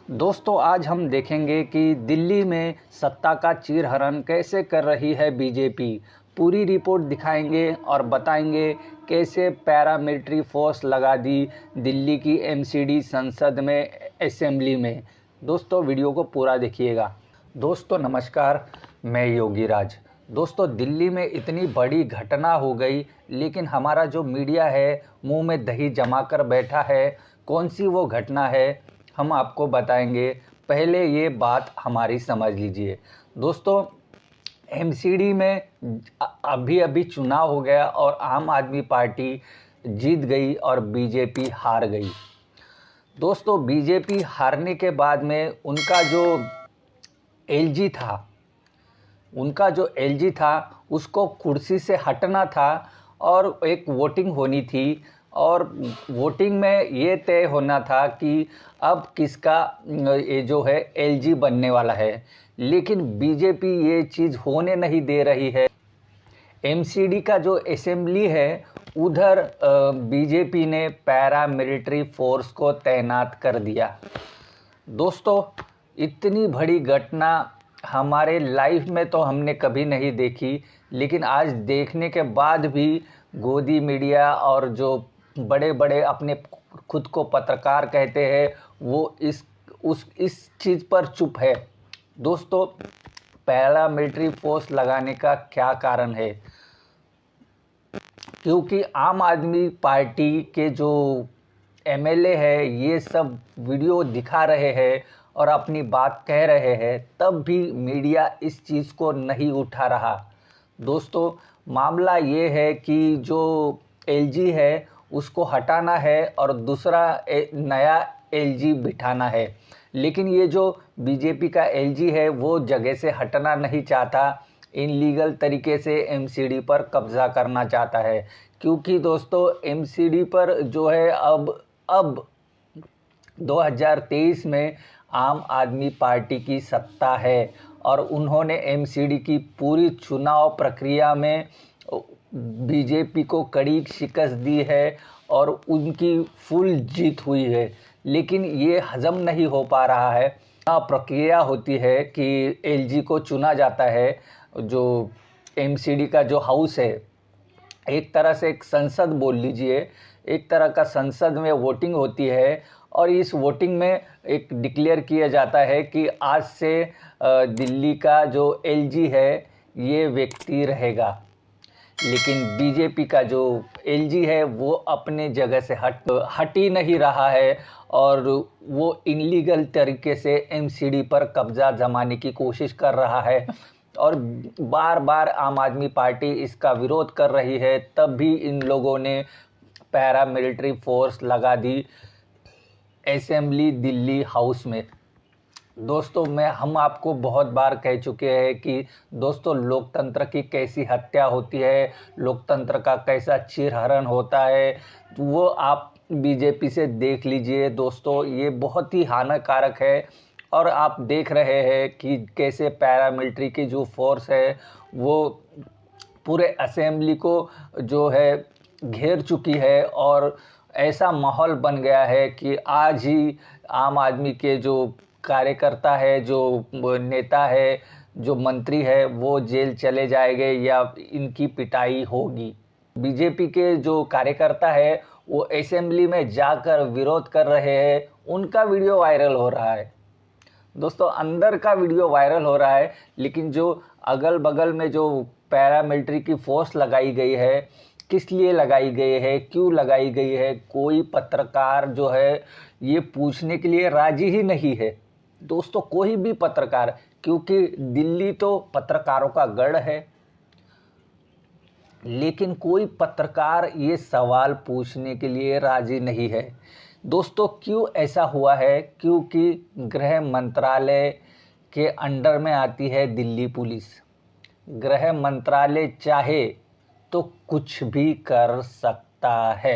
दोस्तों आज हम देखेंगे कि दिल्ली में सत्ता का चीरहरण कैसे कर रही है बीजेपी। पूरी रिपोर्ट दिखाएंगे और बताएंगे कैसे पैरामिलिट्री फोर्स लगा दी दिल्ली की एमसीडी संसद में, असेंबली में। दोस्तों वीडियो को पूरा देखिएगा। दोस्तों नमस्कार, मैं योगी राज। दोस्तों दिल्ली में इतनी बड़ी घटना हो गई, लेकिन हमारा जो मीडिया है मुंह में दही जमा कर बैठा है। कौन सी वो घटना है हम आपको बताएंगे। पहले ये बात हमारी समझ लीजिए। दोस्तों एमसीडी में अभी अभी चुनाव हो गया और आम आदमी पार्टी जीत गई और बीजेपी हार गई। दोस्तों बीजेपी हारने के बाद में उनका जो एलजी था उसको कुर्सी से हटना था और एक वोटिंग होनी थी। और वोटिंग में ये तय होना था कि अब किसका ये जो है एलजी बनने वाला है, लेकिन बीजेपी ये चीज़ होने नहीं दे रही है। एमसीडी का जो असेंबली है उधर बीजेपी ने पैरामिलिट्री फोर्स को तैनात कर दिया। दोस्तों इतनी बड़ी घटना हमारे लाइफ में तो हमने कभी नहीं देखी, लेकिन आज देखने के बाद भी गोदी मीडिया और जो बड़े बड़े अपने खुद को पत्रकार कहते हैं वो इस चीज़ पर चुप है। दोस्तों पैरामिलिट्री फोर्स लगाने का क्या कारण है? क्योंकि आम आदमी पार्टी के जो एमएलए है ये सब वीडियो दिखा रहे हैं और अपनी बात कह रहे हैं, तब भी मीडिया इस चीज़ को नहीं उठा रहा। दोस्तों मामला ये है कि जो एलजी है उसको हटाना है और दूसरा नया एलजी बिठाना है, लेकिन ये जो बीजेपी का एलजी है वो जगह से हटना नहीं चाहता, इनलीगल तरीके से एमसीडी पर कब्ज़ा करना चाहता है। क्योंकि दोस्तों एमसीडी पर जो है अब 2023 में आम आदमी पार्टी की सत्ता है और उन्होंने एमसीडी की पूरी चुनाव प्रक्रिया में बीजेपी को कड़ी शिकस्त दी है और उनकी फुल जीत हुई है। लेकिन ये हजम नहीं हो पा रहा है। प्रक्रिया होती है कि एलजी को चुना जाता है। जो एमसीडी का जो हाउस है एक तरह से एक संसद बोल लीजिए, एक तरह का संसद में वोटिंग होती है और इस वोटिंग में एक डिक्लेयर किया जाता है कि आज से दिल्ली का जो एलजी है ये व्यक्ति रहेगा। लेकिन बीजेपी का जो एलजी है वो अपने जगह से हट ही नहीं रहा है और वो इनलीगल तरीके से एमसीडी पर कब्जा जमाने की कोशिश कर रहा है और बार बार आम आदमी पार्टी इसका विरोध कर रही है। तब भी इन लोगों ने पैरामिलिट्री फोर्स लगा दी असेंबली दिल्ली हाउस में। दोस्तों हम आपको बहुत बार कह चुके हैं कि दोस्तों लोकतंत्र की कैसी हत्या होती है, लोकतंत्र का कैसा चीरहरण होता है, तो वो आप बीजेपी से देख लीजिए। दोस्तों ये बहुत ही हानिकारक है और आप देख रहे हैं कि कैसे पैरामिलिट्री की जो फोर्स है वो पूरे असेंबली को जो है घेर चुकी है और ऐसा माहौल बन गया है कि आज ही आम आदमी के जो कार्यकर्ता है, जो नेता है, जो मंत्री है वो जेल चले जाएंगे या इनकी पिटाई होगी। बीजेपी के जो कार्यकर्ता है वो असेंबली में जाकर विरोध कर रहे हैं, उनका वीडियो वायरल हो रहा है। दोस्तों अंदर का वीडियो वायरल हो रहा है, लेकिन जो अगल बगल में जो पैरामिलिट्री की फोर्स लगाई गई है, किस लिए लगाई गई है, क्यों लगाई गई है, कोई पत्रकार जो है ये पूछने के लिए राजी ही नहीं है। दोस्तों कोई भी पत्रकार, क्योंकि दिल्ली तो पत्रकारों का गढ़ है, लेकिन कोई पत्रकार ये सवाल पूछने के लिए राजी नहीं है। दोस्तों क्यों ऐसा हुआ है? क्योंकि गृह मंत्रालय के अंडर में आती है दिल्ली पुलिस। गृह मंत्रालय चाहे तो कुछ भी कर सकता है।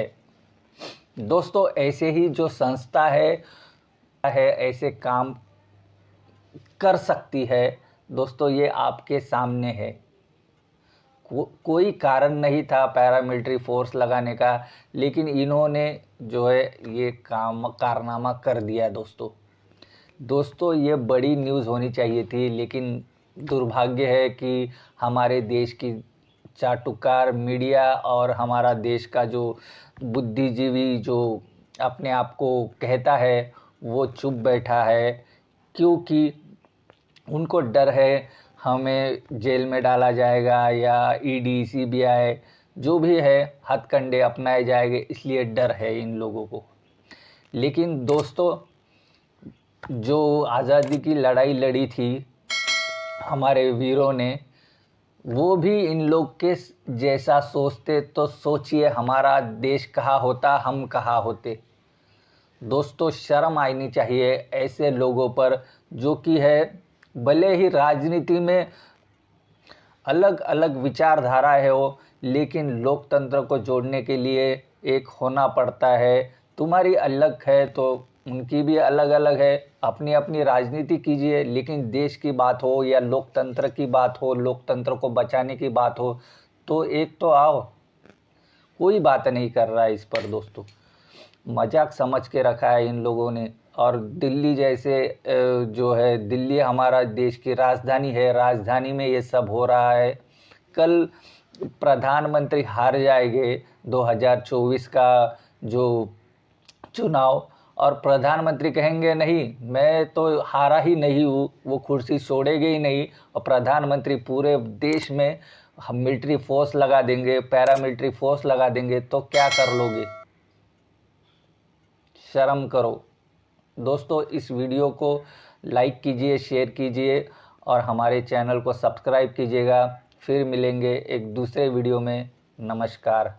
दोस्तों ऐसे ही जो संस्था है ऐसे काम कर सकती है। दोस्तों ये आपके सामने है। कोई कारण नहीं था पैरामिलिट्री फोर्स लगाने का, लेकिन इन्होंने जो है ये कारनामा कर दिया दोस्तों। दोस्तों, ये बड़ी न्यूज़ होनी चाहिए थी, लेकिन दुर्भाग्य है कि हमारे देश की चाटुकार मीडिया और हमारा देश का जो बुद्धिजीवी जो अपने आप को कहता है वो चुप बैठा है, क्योंकि उनको डर है हमें जेल में डाला जाएगा या ईडी सीबीआई जो भी है हथकंडे अपनाए जाएंगे, इसलिए डर है इन लोगों को। लेकिन दोस्तों, जो आज़ादी की लड़ाई लड़ी थी हमारे वीरों ने, वो भी इन लोग के जैसा सोचते तो सोचिए हमारा देश कहाँ होता, हम कहाँ होते। दोस्तों, शर्म आनी चाहिए ऐसे लोगों पर जो कि है भले ही राजनीति में अलग अलग विचारधारा है वो, लेकिन लोकतंत्र को जोड़ने के लिए एक होना पड़ता है। तुम्हारी अलग है तो उनकी भी अलग अलग है, अपनी अपनी राजनीति कीजिए, लेकिन देश की बात हो या लोकतंत्र की बात हो, लोकतंत्र को बचाने की बात हो तो एक तो आओ। कोई बात नहीं कर रहा है इस पर दोस्तों, मजाक समझ के रखा है इन लोगों ने। और दिल्ली जैसे जो है, दिल्ली हमारा देश की राजधानी है, राजधानी में ये सब हो रहा है। कल प्रधानमंत्री हार जाएंगे 2024 का जो चुनाव, और प्रधानमंत्री कहेंगे नहीं मैं तो हारा ही नहीं हूँ, वो कुर्सी छोड़ेंगे ही नहीं, और प्रधानमंत्री पूरे देश में हम मिलिट्री फोर्स लगा देंगे, पैरामिलिट्री फोर्स लगा देंगे, तो क्या कर लोगे? शर्म करो। दोस्तों, इस वीडियो को लाइक कीजिए, शेयर कीजिए और हमारे चैनल को सब्सक्राइब कीजिएगा। फिर मिलेंगे एक दूसरे वीडियो में। नमस्कार।